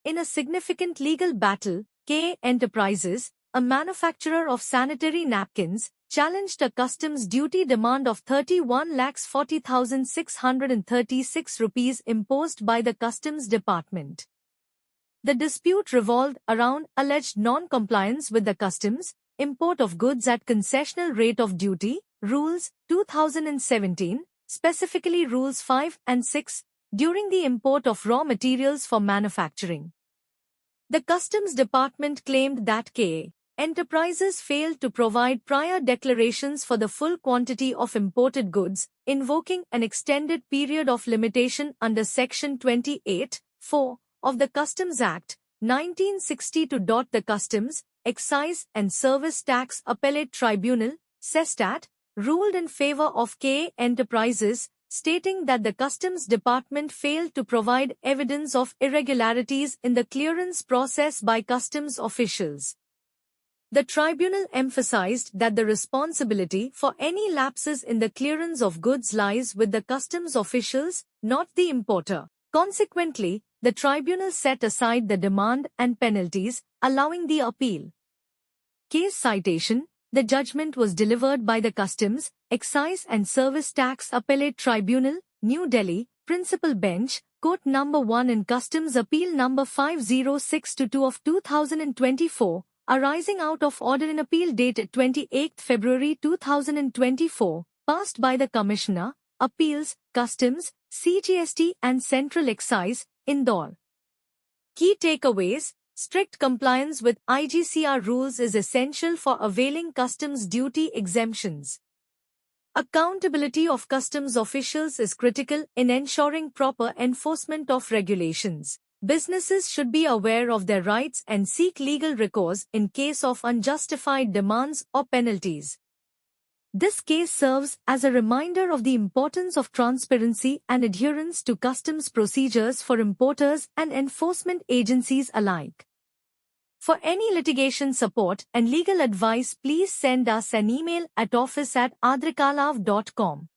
In a significant legal battle, KA Enterprises, a manufacturer of sanitary napkins, challenged a customs duty demand of 31,40,636 rupees imposed by the Customs Department. The dispute revolved around alleged non-compliance with the customs, import of goods at concessional rate of duty, Rules 2017, specifically Rules 5 and 6, during the import of raw materials for manufacturing. The Customs Department claimed that KA Enterprises failed to provide prior declarations for the full quantity of imported goods, invoking an extended period of limitation under Section 28(4) of the Customs Act, 1960. The Customs, Excise and Service Tax Appellate Tribunal, CESTAT, ruled in favor of KA Enterprises, stating that the Customs Department failed to provide evidence of irregularities in the clearance process by customs officials. The tribunal emphasized that the responsibility for any lapses in the clearance of goods lies with the customs officials, not the importer. Consequently, the tribunal set aside the demand and penalties, allowing the appeal. Case citation: the judgment was delivered by the Customs, Excise and Service Tax Appellate Tribunal, New Delhi, Principal Bench, Court No. 1 in Customs Appeal No. 50622 of 2024, arising out of order in appeal dated 28 February 2024, passed by the Commissioner, Appeals, Customs, CGST and Central Excise, Indore. Key takeaways: strict compliance with IGCR rules is essential for availing customs duty exemptions. Accountability of customs officials is critical in ensuring proper enforcement of regulations. Businesses should be aware of their rights and seek legal recourse in case of unjustified demands or penalties. This case serves as a reminder of the importance of transparency and adherence to customs procedures for importers and enforcement agencies alike. For any litigation support and legal advice, please send us an email at office@adrikalav.com.